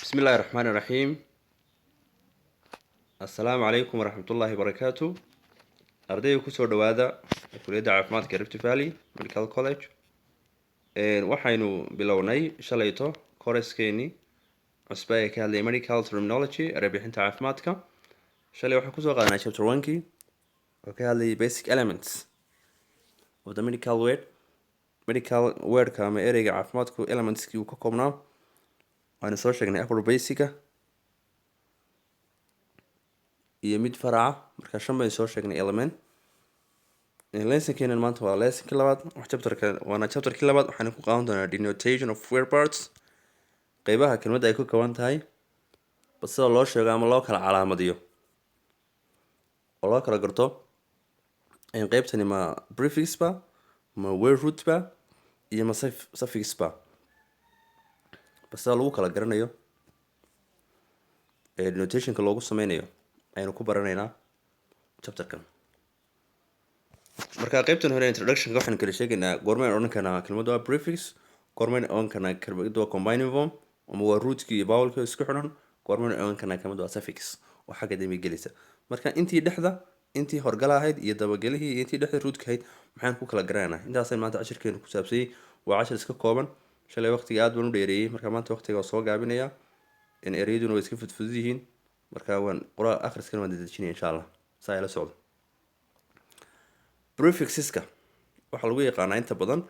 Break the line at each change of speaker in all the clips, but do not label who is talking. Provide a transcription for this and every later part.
بسم الله الرحمن الرحيم. السلام عليكم ورحمة الله وبركاته. ardayda kusoo dhawaada kuliyadda caafimaadka Rift Valley Medical College. Waxaynu bilownay shalayto kooraskeenii cusba ee ka hadlayay medical terminology erebixinta caafimaadka. Shalay waxaan kusoo qaadanay chapter 1kii oo ka hadlayay basic elements of the medical word. Medical wordka ama ereyga caafimaadku elementskii uu ka koobnaa waana soo sheegnay afar basica iyo mid faraca marka shan bay soo sheegnay element. Lesson-keena maanta waa lesson-kii labaad chapter-kii labaad waxaan ku qaadan doonaa denotation of word parts, qeybaha kelmadda ay ku kooban tahay sida loo sheego ama loo kala calaamadiyo oo loo kala garto qeybtani ma prefix ba ma word root ba iyo ma suffix ba sida lagu kala garanayo denotation-ka loogu sameynayo aynu ku baranaynaa chapter-kan. Marka qaybtan hore introduction waxaan kala sheegaynaa goormaan oran karnaa kelmadda waa prefix, goormaan oran karnaa kelmadda waa combining form ama waa root-kii iyo vowel-kii isku xidhan, goormaan oran karnaa kelmadda waa suffix oo xagga dambe gelaysa. Marka intii horgala ahayd iyo dabagelihii iyo intii dhexda root-ka ahayd maxaan ku kala garanaynaa. Intaasaan maanta cashirkeenu ku saabsanyay. Waa cashir iska kooban. Shalay waqtiga aad baan u dheereeyay marka maanta waqtiga waa soo gaabinayaa. Ereyaduna way iska fudfudud yihiin. Marka waan qoraal akhriskana waan dedejinaya insha Allah. Saa ila socdo. Prefixeska waxaa lagu yaqaanaa inta badan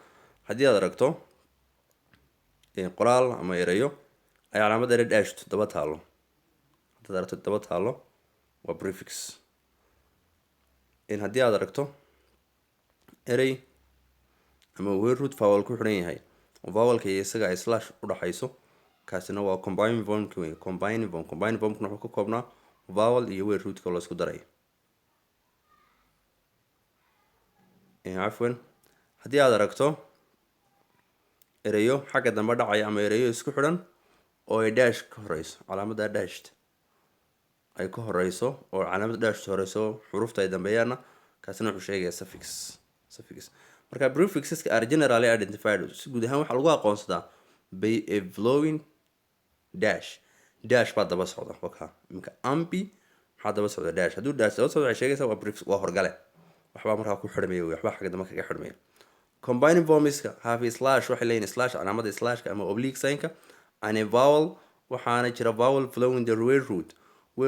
haddii aad aragto qoraal ama erayo ay calaamad ere dash daba taalo. Haddaad aragto daba taalo waa prefix. Haddii aad aragto erey ama word root vowel ku xidhan yahay oo vowelka iyo isaga ay slash u dhaxayso kaasina waa combining form weeye. Combining formkuna wuxuu ka koobnaa vowel iyo word root-ka la isku daray. Afwan haddii aad aragto erayo xagga dambe dhacaya ama erayo isku xidhan oo ay dash ka horeyso calaamadda dashed ay ka horeyso oo calaamadda dash horeyso xurufta ay dambeeyaana kaasina wuxuu sheegayaa suffix. Marka prefixes are generally identified si guud ahaan waxaa lagu aqoonsadaa by a flowing dash baa daba socda waka iminka ambi maxaa daba socda dash hadduu dash daba socda waxay sheegaysaa waa prefix waa horgale waxbaa markaa ku xidhmaya waxbaa xagga dambe kaga xidhmaya. Combining forms-ka have a slash waxay leeyihiin slash calaamadda slashka ama oblique sign-ka and a vowel waxaana jira vowel flowing the word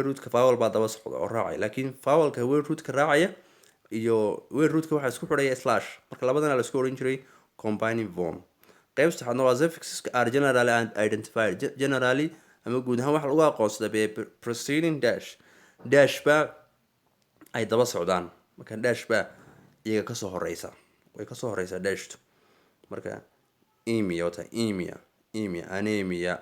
root-ka vowel baa daba socda oo raacaya laakiin vowelka word root-ka raacaya iyo word root-ka waxaa isku xidhaya slash marka labadana la isku oran jiray combining form. Qayb saddexaadna waa suffixes are generally identified generally ama guud ahaan waxaa lagu aqoonsadaa by preceding dash baa ay daba socdaan marka dash baa iyaga kasoo horeysa way kasoo horeysaa dashtu marka emia anemia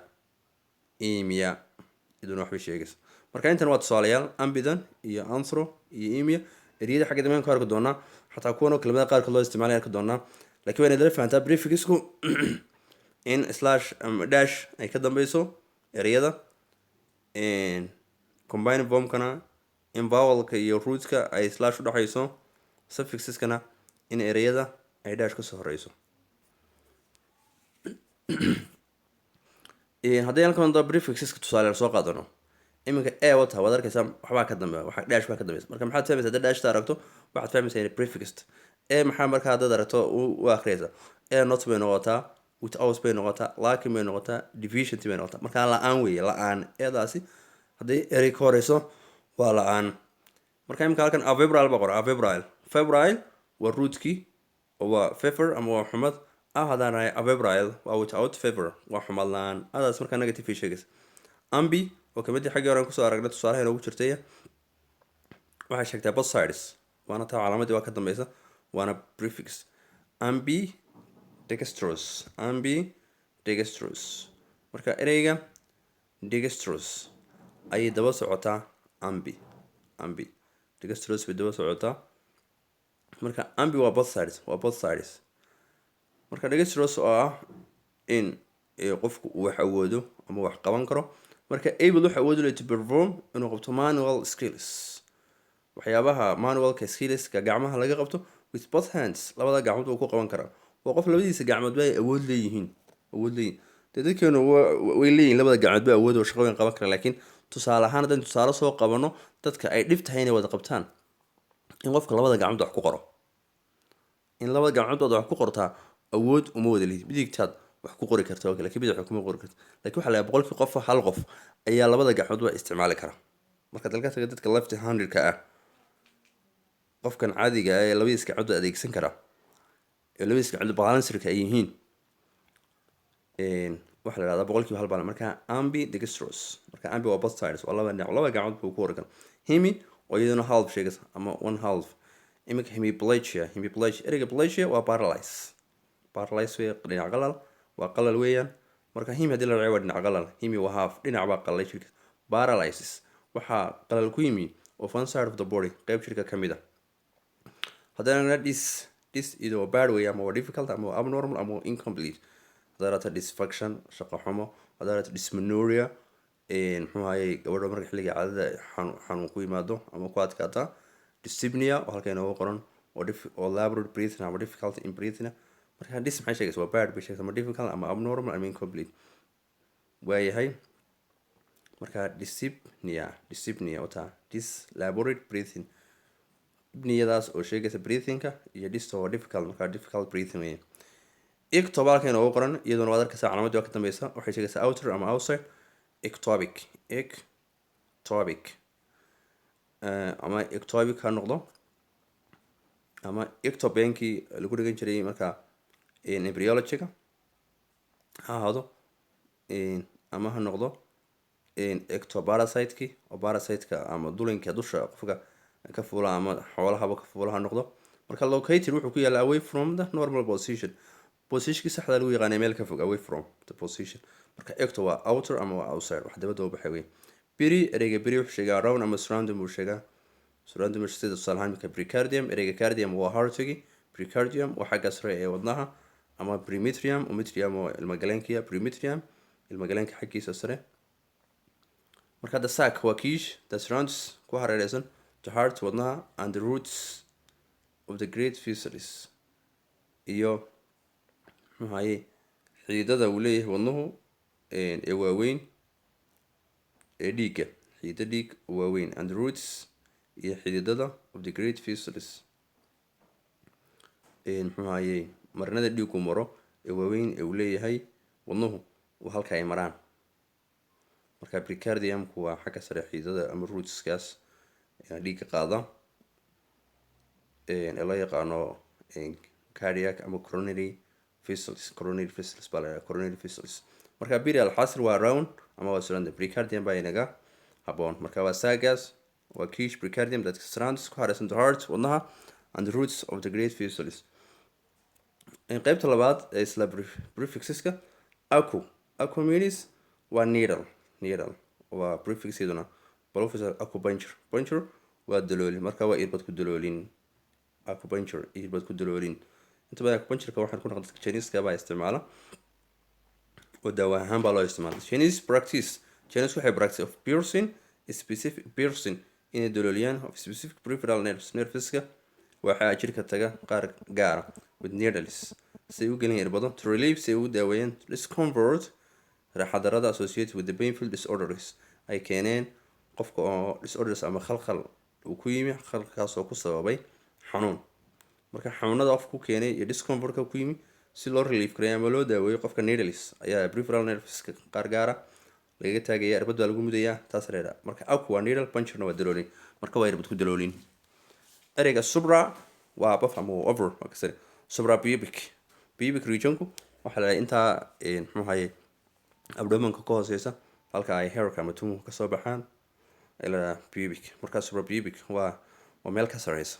iduna waxbay sheegaysa. Marka intan waa tusaalayaal ambidan iyo anthro iyo emia eriyada xagga dambe ka arki doonaa xataa kuwan oo kelmadaha qaarkood loo isticmaalay arki doonaa laakiin waa inaad fahantaa prefixku in slash ama dash ay ka dambeyso ereyada combining formkana in vowelka iyo root-ka ay slash u dhaxayso suffixeskana in ereyada ay dash kasoo horeyso. Haddii halkan prefixeska tusaale soo qaadano iminka wata waad arkaysaa waxbaa ka dambeeya waxa dash baa ka dambeysa marka maxaad fahmaysaa haddaad dash aragto waxaad fahmaysaa in prefix maxaa markaa haddaad aragto u akhriyaysaa not bay noqotaa without bay noqotaa laakin bay noqotaa division bay noqotaa marka la-aan weeye la-aan eedaasi haddii erey ka horeyso waa la-aan. Marka imika halkan avebrile baa qora febrile waa root-kii oo waa fever ama waa xumad haddaan ahay avebrile waa without fever waa xumad la-aan adaas markaa negative ay sheegaysa. Ambi oo kamidii xaggii hore kusoo aragnay tusaalaha inoogu jirtay waxay sheegtaa both sides waana taa calaamadii waa ka dambeysa waana prefix. Ambidextrous marka ereyga dextrous ayay daba socotaa ambi dextrous bay daba socotaa marka ambi waa both sides marka dextrous oo ah in qofku uu wax awoodo ama wax qaban karo marka able waxa awood u leeyahay to perform inuu qabto manual skills waxyaabaha manualka skillska gacmaha laga qabto with both hands labada gacmood uu ku qaban karaa waa qof labadiisa gacmood bay awood leeyihiin dee dadkeenu way leeyihin labada gacmood ba awood oo shaqo weyn qaban kara, laakiin tusaale ahaan haddaan tusaale soo qabano dadka ay dhib tahay inay wada qabtaan in qofka labada gacmood wax ku qoro, in labada gacmood wax ku qortaa awood uma wada lihid. midigtaad wax ku qori karta okay, laakiin bidix wax kuma qori karta. laakiin waxaa laga boqolkii qof hal qof ayaa labada gacmood waa isticmaali kara. marka dalka taga dadka left handedka ah, qofkan caadiga ah ee labadiis gacmood adeegsan kara ee labadiis gacmood balancerka ay yihiin waxaa la dhahdaa boqolkiiba hal baan. marka ambidextrous, marka ambi waa both sides, waa laba dhinac, laba gacmood buu ku qori kara. hemi oo iyaduna half sheegaysa ama one half. iminka hemiplegia, ereyga plegia waa paralyze wey, dhinac qalal waa qalal weeyaan. marka hemi haddii la raaciyo waa dhinac qalal, hemi waa half, dhinac baa qalay jirka. paralysis waxaa qalal ku yimi of one side of the body, qeyb jirka ka mid a. haddana dis idoo bad way ama waa difficult ama waa abnormal ama waa incomplete. haddaa rata dysfunction shaqo xumo, haddaa rata dysmenorrhea muxuu ahayey gabadha marka xilliga caadada xanuun ku yimaado ama ku adkaata. dyspnea oo halka inooga qoran oo labored breathing ama difficult in breathing. marka dis maxay sheegaysa waa bad bay sheegaysa ama difficult ama abnormal ama incomplete waayahay. marka dyspnea wataa dis labored breathing, ibniyadaas oo sheegaysa breathingka, iyo dista oo difficult, marka difficult breathing weeye. ectob halka inooga qoran iyaduna waad arkaysa calaamadii waa ka dambeysa, waxay sheegaysaa outer ama outside. ectopic ama ectopic ha noqdo ama ectobenkii lagu dhigan jiray marka embryologyga ha ahaado, ama ha noqdo ectoparasiteki oo parasiteka ama dulinka dusha qofka ka fuula ama xoolahaba ka fuula ha noqdo. marka located wuxuu ku yaala away from the normal position, positionkii saxda lagu yaqaanay meel ka fog, away from the position. marka ecto waa outer ama waa outside, wax dabada u baxay wey. ereyga beri wuxuu sheegaa around ama surrounding buu sheegaa. surrounding sida tusaale ahaan marka precardium, ereyga cardium waa heartigi, precardium waa xagga sare ee wadnaha, ama premetrium waa ilmagaleenkiya, premetrium ilmagaleenka xaggiisa sare. marka the sac waa kiish the surrounds ku hareereysan the heart wadnaha and the roots of the great vessels, iyo muxuu ahayey xiidada uu leeyahay wadnuhu ee waaweyn ee dhiigga, xiida dhiig waaweyn, and the roots iyo xididada of the great vessels, muxuu ahayey marinada dhiigu maro ee waaweyn ee uu leeyahay wadnuhu waa halka ay maraan. marka precardiumku waa xagga sare xiidada ama rootskaas dhiigga qaada ee loo yaqaano cardiac ama coronary vessels baa la coronary vessels. marka berial xasir waa round ama waa surrounding, precardium baa inaga haboon. marka waa sagas waa kiish precardium that surrounds ku hareersan the heart wadnaha and the roots of the great vessels. qeybta labaad ee isla prefixeska acu means waa needle waa prefixeduna professor acupuncture waa daloolin, marka waa irbad ku daloolin. acupuncture irbad ku daloolin, inta badan acupunctureka waxaan ku naqan dadka Chinese-ka baa isticmaala oo daawo ahaan baa loo isticmaala. Chinese waxay practice of piercing specific piercing inay dalooliyaan of specific peripheral nerveska waxaa jirka taga qaar gaara with needles say u gelin irbado to relieve say u daaweeyaan discomfort raaxadarada associated with the painful disorders ay keeneen qofka oo disorders ama khalkhal uu ku yimi, khalkaas oo ku sababay xanuun. marka xanuunada qofka ku keenay iyo discomfortka ku yimi si loo relieve kareeyo ama loo daaweeyo qofka needles ayaa peripheral nerveska qaar gaara lagaga taagaya, irbad baa lagu mudayaa, taas leedahay. marka acu waa needle, puncturena waa daloolin, marka waa irbad ku daloolin. ereyga subra waa above ama over waa kasare, subra pubic regionku waxaa la intaa muxuu ahayey abdomanka ka hooseysa halka ay hairka ama tumuhu kasoo baxaan ilaa pubic. markaa subra pubic waa meel ka sareysa,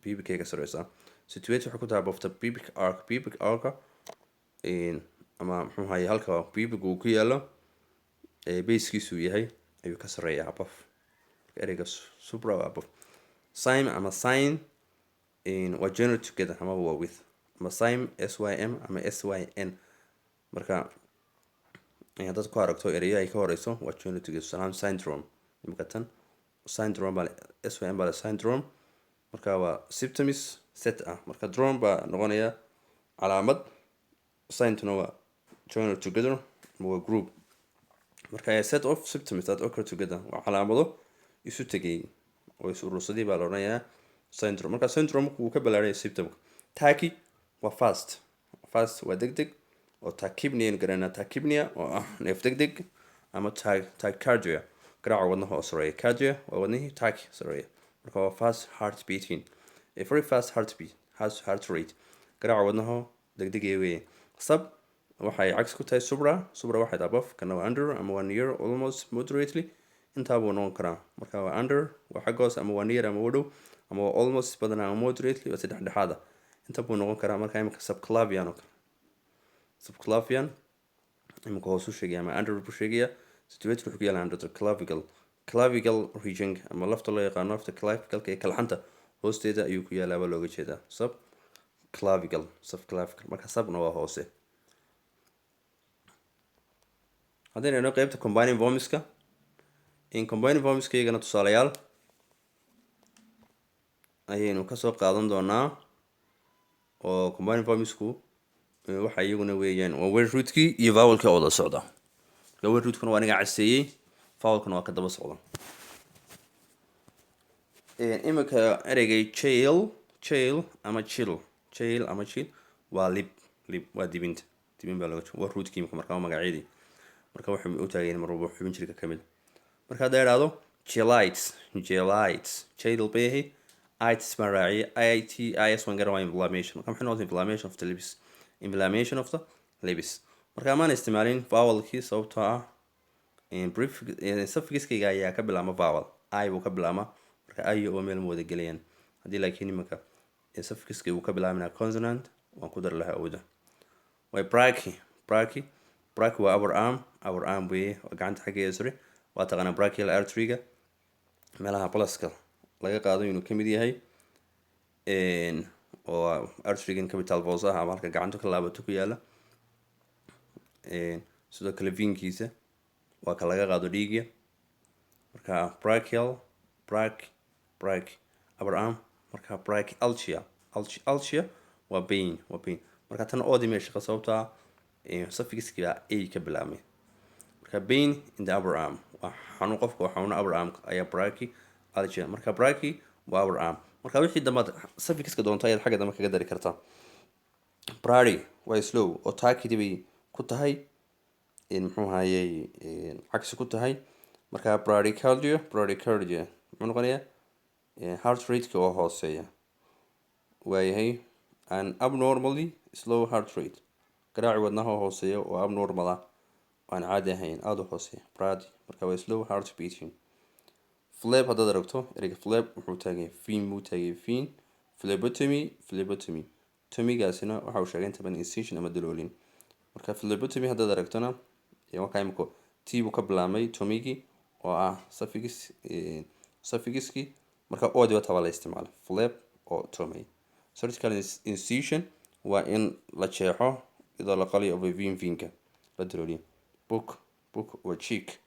pubic ay ka sareysaa. situate waxay ku tahay above the pubic arc ama muxuu ahayey halka pubic uu ku yaalo basekiisu yahay ayuu ka sareeyaa above. ereyga subra waa above. Sym ama sign waa joined together ama waa with, ama sym sym ama syn. marka dad ku aragto ereyo ay ka horeyso waa joined together. salaam syndrome imika tan syndrome baa sym baa syndrome, marka waa symptoms set ah. marka drone baa noqonaya calaamad, syntona waa joined together waa group. Marka a set of symptoms that occur together waa calaamado isu tegay oo is urursaday baa la odhanayaa syndrome. Marka syndrome wuu ka balaaraya symptomka. Tachy waa fast waa degdeg oo tachypnea garanaa tachypnea oo ah neef degdeg ama tachycardia garaaca wadnaha oo sareeya. Cardia waa wadnihii, tachy sareeya. Marka waa fast heart beating. A very fast heartbeat has heart rate garaaca wadnaha degdegaya weeye. Sub waxay cagsi ku tahay subra waxay above kana waa under ama waa near almost moderately intaa buu noqon karaa. Marka waa under waa xaggoos ama waa near ama waa dhow ama waa almost badanaa ama moderately waa saddex dhexaada inta buu noqon karaa. Marka imika subclavian oo kale subclavian imika hoos u sheegaya ama under buu sheegaya. Situated wuxuu ku yaalaa under the clavicle region ama lafta loo yaqaano lafta clavicalka ee kalxanta hoosteeda ayuu ku yaalaaba looga jeedaa subclavicle. Marka subna waa hoose. haddaynu eegno qaybta combining vomiska in combining vomiska iyagana tusaalayaal ayaynu kasoo qaadan doonaa oo combining vomisku waxa iyaguna weeyaan waa word rootkii iyo vowelkii oo wada socda. word rootkuna waa aniga caseeyey, vowelkuna waa ka daba socda. imika ereygay jail ama chill waa lib waa dibin baa looga jeeda. waa rootkii imika markaa magaceedii marka waxay u taageen mar walba xubin jirka ka mid. marka hadda idhaahdo jail bay itis baan raaciyay itis waan garan waa inflammation. marka maxay noqotay inflammation of the lips. marka amaan isticmaalin vowelkii sababtoo ah suffixkayga ayaa ka bilaama vowel I buu ka bilaama marka ayo oo meel ma wada gelayaan. haddii laakiin imika suffixkay uu ka bilaabina consonant waan ku dari lahaa awda. way brachy waa upper arm weye waa gacanta xaggeeda sare. waa taqaanaa brachial artery-ga meelaha pluska laga qaado inuu kamid yahay oo artery-gan capital voice ah ama halka gacantu ka laabato ku yaala. sidoo kale vinkiisa waa ka laga qaado dhiigga. marka brachial upper arm. marka brachialgia waa pain. marka tan oodi meesha ka sababtaa suffixkii baa a ka bilaabmay. marka pain in the upper arm waa xanuun qofka waa xanuuna upper arm ayaa brachialgia. marka brachy waa upper arm. marka wixii dambe suffixka doonto ayaad xagga dambe kaga dari kartaa. brady waa slow oo taakidi bay ku tahay muxuu ahayey cagsi ku tahay. marka bradycardia muxuu noqonayaa heart rate-ka oo hooseeya waayahay an abnormally slow heart rate garaaci wadnaha oo hooseeya oo abnormal ah aan caadi ahayn aada u hooseeya brady. marka waa slow heart beating. fleb haddaad aragto ereyga fleb wuxuu taagay fin buu taagay fin. Phlebotomy tomigaasina waxa uu sheegay inta badan incision ama daloolin. marka phlebotomy haddaad aragtona wakaa imiko t buu ka bilaabmay tomigii oo ah suffixkii. marka oodi wata waa la isticmaalay fleb oo tomy. surgical incision waa in la jeexo iyadoo la qaliyo vinka la dalooliyo. book waa cheek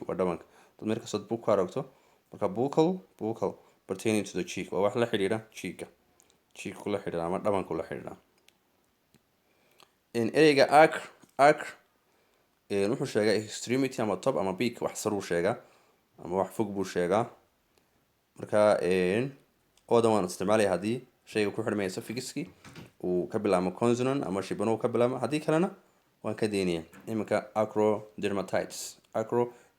waa dhabanka. dad meel kastood book ka aragto marka buccal pertaining to the cheek waa wax la xidhiidha cheeka la xidhiidha ama dhabanku la xidhiidha. ereyga arc wuxuu sheegaa extremity ama top ama peak wax saruu sheegaa ama wax fog buu sheegaa. marka oodan waan isticmaalaya haddii shayga ku xidhmaya suffixkii uu ka bilaamo consonant ama shibano uu ka bilaamo. haddii kalena waan ka daynaya. iminka acrodermatitis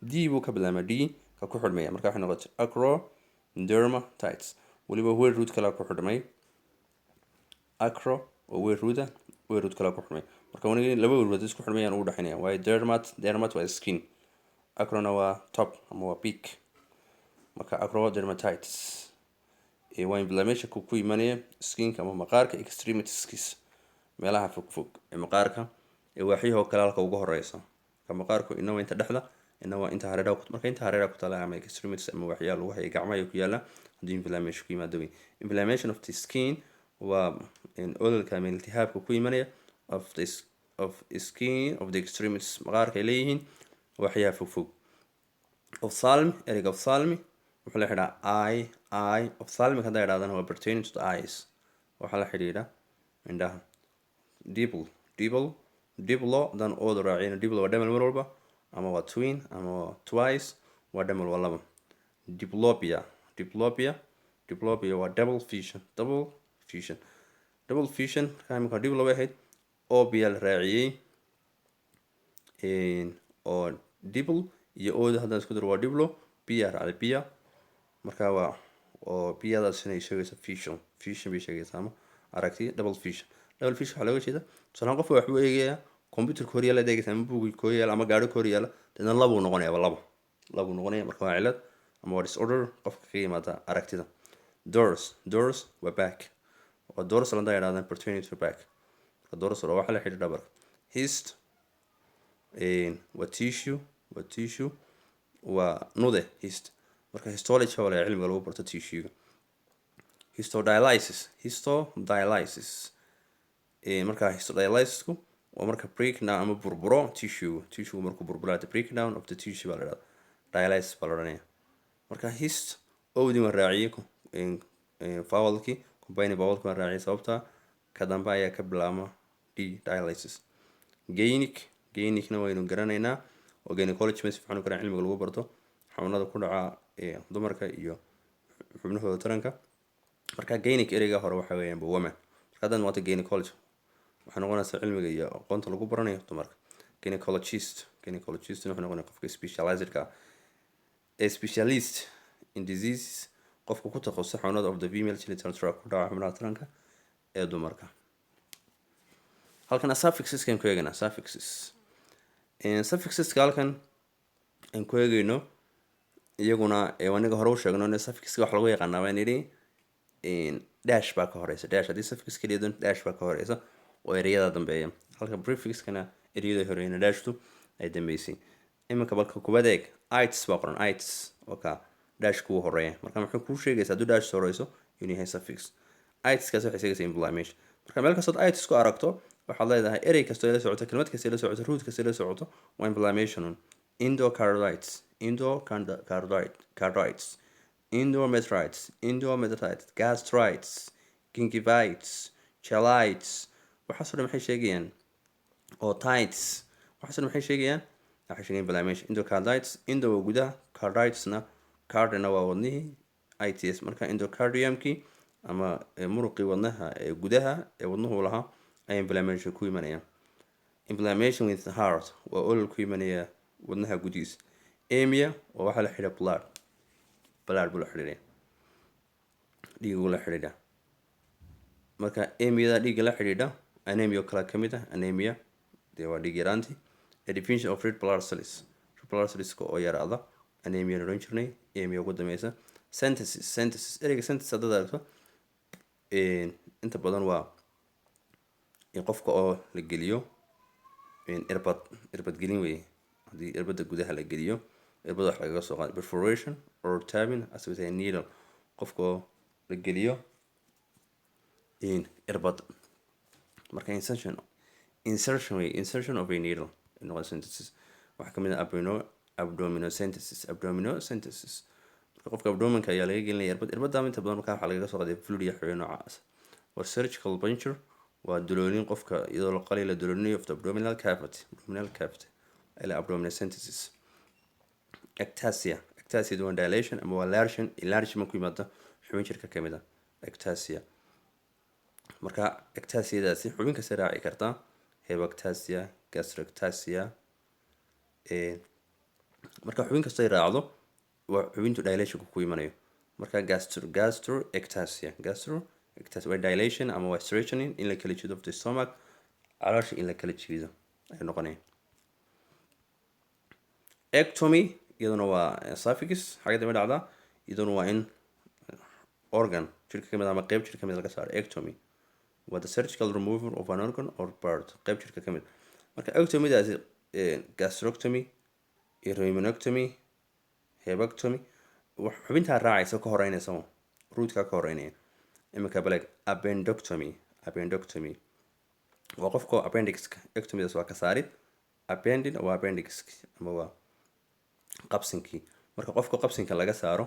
d buu ka bilaama d ka ku xidhmaya marka waxay noqotay acrodermatitis. weliba word root kala ku xidhmay acro oo word root kala ku xidhmay. marka waniga laba word root isku xidhmayaan ugu dhaxaynaya waayo dermat waa skin acrona waa top ama waa peak. marka acrodermatitis waa inflammation ku imanaya skinka ama maqaarka extremitieskis meelaha fog ee maqaarka ee waaxyahoo kale halka ugu horeysa. marka maqaarku ina waa inta dhexda ina waa inta hareeraha marka inta hareeraha ku taala ama extremities ama waaxyaha lagu hayo gacmaha ku yaala haddii inflammation ku yimaado wey. inflammation of the skin waa ololka ama iltihaabka ku imanaya of skin of the extremities maqaarka ay leeyihiin waaxyaha fog. ereyga ophthalmi wuxuu la xidhaa ophthalmic haddaa idhahdana waa pertaining to the eyes waxaa la xidhiidha indhaha. dibble diplo dan ooda raaciyana diplo waa dhamal mar walba, ama waa twin ama waa twice, waa dhamal waa laba. diplopia waa double fusion. markaa imika diplo bay ahayd, obia la raaciyey, oo dipl iyo ooda haddaan isku daro waa diplo, pia raacday pia, markaa waa oo piyadaasina ay sheegaysa fusion bay sheegaysaa ama aragti double fusion waxaa looga jeeda tusalaan qofka waxbuu eegayaa computerka horyaala adeegaysa ama buugga horyaala ama gaari horyaala, deedna labuu noqonayaa labuu noqonaya, marka waa cilad ama waa disorder qofka ka yimaada aragtida. doors waa back, waa doors landaa yidhahdaan pertaining to back, marka doors waa waxa la xidhiidha dhabarka. hist waa tissue waa nude hist, marka histology waa la cilmiga lagu barto tissue-ga. histodialysis marka histodialysisku waa marka breakdown ama burburo tissue markuu burbura, the breakdown of the tissue baa la dhahdaa, dialysis baa la odhanaya. marka hist owdii waan raaciyey vowelkii, combining vowelkii waan raaciyey sababta ka dambe ayaa ka bilaabma dialysis. gainicna waynu garanaynaa oo gynecology si fiican u garan cilmiga lagu barto xanuunada ku dhaca dumarka iyo xubnahooda taranka. marka gynec ereyga hore waxa weeyaan woman, marka haddaad noqoto gynecology waxay noqonaysaa cilmiga iyo aqoonta lagu baranayo dumarka. gynecologist wuxuu noqonaya qofka specializedka specialist in diseases, qofka ku takhasusay xanuunada of the female genital tract ku dhaca xubnaha taranka ee dumarka. halkan suffixeskan ku eeganaa suffixeska halkan aan ku eegayno iyaguna aniga hore u sheegno in suffixka wax lagu yaqaanaa baan idhi dash baa ka horeysa, haddii suffix ka dhigdo dash baa ka horeysa oo ereyada dambeeya, halka prefixkana ereyada horeeyna dashtu ay dambeysay. iminka balka kubad eeg ites baa qoran, ites oo ka dash kuu horeeya, marka maxay kuu sheegaysaa hadduu dash horeyso inuu yahay suffix. iteskaas waxay sheegaysaa inflammation, marka meel kastood ites ku aragto waxaad leedahay erey kastoo la socoto, kelmad kasta la socoto, root kasta la socoto waa inflammation. endocarditis, endometritis, gastritis, gingivitis, cheilitis, waxaasoo dhan maxay sheegayaan otitis, waxaasoo dhan maxay sheegayaan inflammation. endocarditis, endo waa gudaha, carditisna cardina waa wadnihii, its marka endocardiumkii ama muruqii wadnaha ee gudaha ee wadnuhu lahaa ayaa inflammation ku imanaya. inflammation with the heart waa olol ku imanaya wadnaha gudihiisa. emia waa waxaa la xidhiidha blood buu la xidhiidha, dhiigu la xidhiidha. marka emiada dhiigga la xidhiidha anemia oo kale ka mid ah, anemia dee waa dhiig yaraantii. a deficiency of red blood cells oo yaraada anemia la odhan jirnay, emia ugu dambeysa. synthesis ereyga synthesis haddaad aragto inta badan waa qofka oo la geliyo irbad gelin weye, haddii irbada gudaha la geliyo irbada wax lagaga soo qaado. perforation or tapping as with a needle, qofka oo la geliyo irbad, marka insertion of a needle noqon synthesis. waxaa kamid ah abdominocentesis, marka qofka abdominka ayaa laga gelinaya irbada inta badan markaa waxaa lagaga soo qaaday fluid iyo xubin noocaas. or surgical puncture waa duloonin qofka iyadoo la qalay la dulooninayo of the abdominal cavity ila abdominocentesis. ectasia waa dilation ama waa enlargement ku yimaada xubin jirka kamid ah ectasia. marka ectasiadaasi xubin kasta raaci kartaa, hebectasia, gastroctasia, marka xubin kastay raacdo waa xubintu dilation ku imanayo. marka gastroectasia waa dilation ama waa straightening in la kala jiido of the stomach, caloosha in la kala jiido ay noqonaya. ectomy iyaduna waa suffix xagga dambe dhacda, iyaduna waa in organ jirka kamid ama qeyb jirka kamid laga saaro. ectomy waa the surgical removal of an organ or part, qeyb jirka kamid. marka ectomydaasi gastroctomy, rhiminectomy, hebectomy xubintaa raacaysa ka horeynaysa rootkaa ka horeynaya. iminka baleg appendectomy waa qofka appendixka, ectomydaas waa ka saarid, appendin waa appendix ama waa qabsinkii, marka qofka qabsinka laga saaro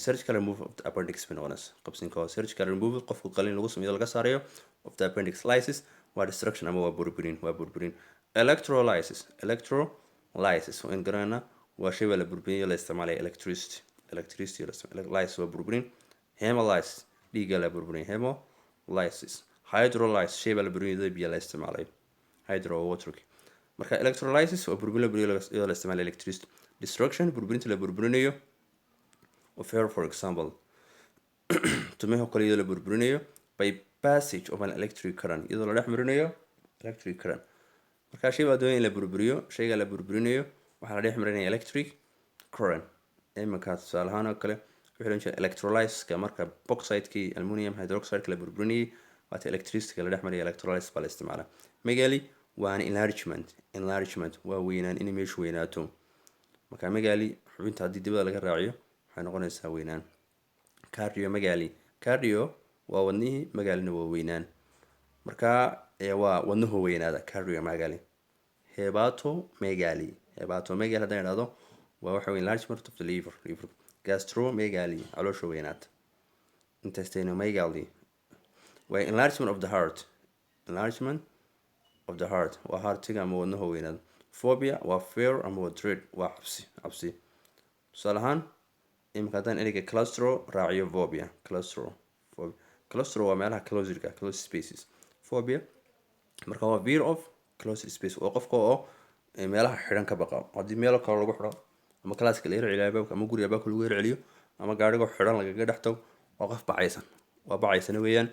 surgical removal of the appendix bay noqonaysa. qabsinka waa surgical removal qofka qalin lagu sameeyo laga saarayo of the appendix lysis, waa destruction ama waa burburin. Electrolysis in garana waa shay la burburiyo la isticmaalay electricity lysis waa burburin. Hemolysis dhiigga la burburin. Hemolysis. Hydrolysis shay la burburiyo biyo la isticmaalay hydro water. Marka electrolysis waa burburiyo la isticmaalay electricity. Destruction burburinta la burburinayo of air, for example tumeho kale iyadoo la burburinayo by passage of an electric current iyadoo la dhex marinayo electric current. Marka shay baa doonaya in la burburiyo, shayga la burburinayo waxaa la dhex marinaya electric current. Iminka tusaale ahaan oo kale wuxuu oran jiray electrolysiska marka bauxite-kii aluminum hydroxide la burburinayay waata electricity la dhex mariyay electrolysis baa la isticmaalaa. Megali waa an enlargement waa weynaan in meeshu weynaato. Marka megali xubinta haddii dibadda laga raaciyo waxay noqonaysaa weynaan. Cardio waa wadnihii, megalina waa weynaan. Marka waa wadnuhu weynaada cardiomegaly. Hepatomegaly haddaan idhaahdo waa waxa weyn enlargement of the liver. Gastromegaly caloosha weynaata. Intestinomegaly waa enlargement of the heart waa heartiga ama wadnuhu weynaada. Phobia waa fear ama waa dread waa cabsi. Tusaale ahaan imika haddaan ereyga cholesterol raaciyo phobia. Cholesterol waa meelaha closed spaces. Phobia marka waa fear of closed space oo qofka oo meelaha xidhan ka baqa. Haddii meel kale lagu xidho ama classka la celiyo albaabka ama guriga albaabka lagu celiyo ama gaariga xidhan lagaga dhex tago waa qof bacaysan. Waa bacaysan weeyaan.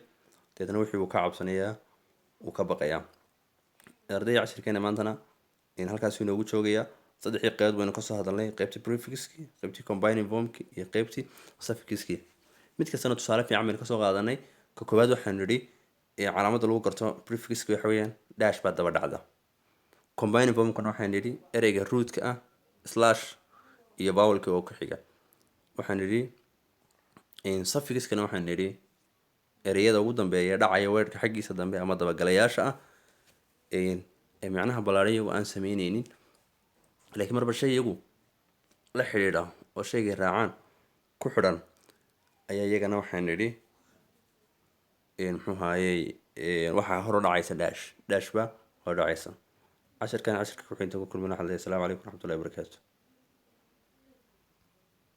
Deedna wixii uu ka cabsanayaa uu ka baqayaa. Ardayda cashirkeena maantana in halkaas inoogu joogaya saddexii qaybood baynu ka soo hadalnay qaybtii prefixkii, qaybtii combining formkii iyo qaybtii suffixkii. mid kastana tusaale fiican baynu ka soo qaadanay. Ka koowaad waxaan nidhi calaamadda lagu garto prefixka waxa weeyaan dash baa daba dhacda. Combining formkana waxaan nidhi ereyga rootka ah slash iyo vowelka oo ku xiga. Waxaan nidhi suffixkana waxaan nidhi ereyada ugu dambeeya dhacaya weerka xaggiisa dambe ama dabagalayaasha ah ee macnaha balaariyo aan sameyneynin laakiin marba shay iyagu la xidhiidha oo shaygay raacaan ku xidhan ayaa iyagana waxaan nidhi muxuu ahaayey waxaa hor u dhacaysa dash baa hor dhacaysa. cashirka ku xigta ku kulmina. Assalaamu calaykum waraxmatullaahi wabarakaatu.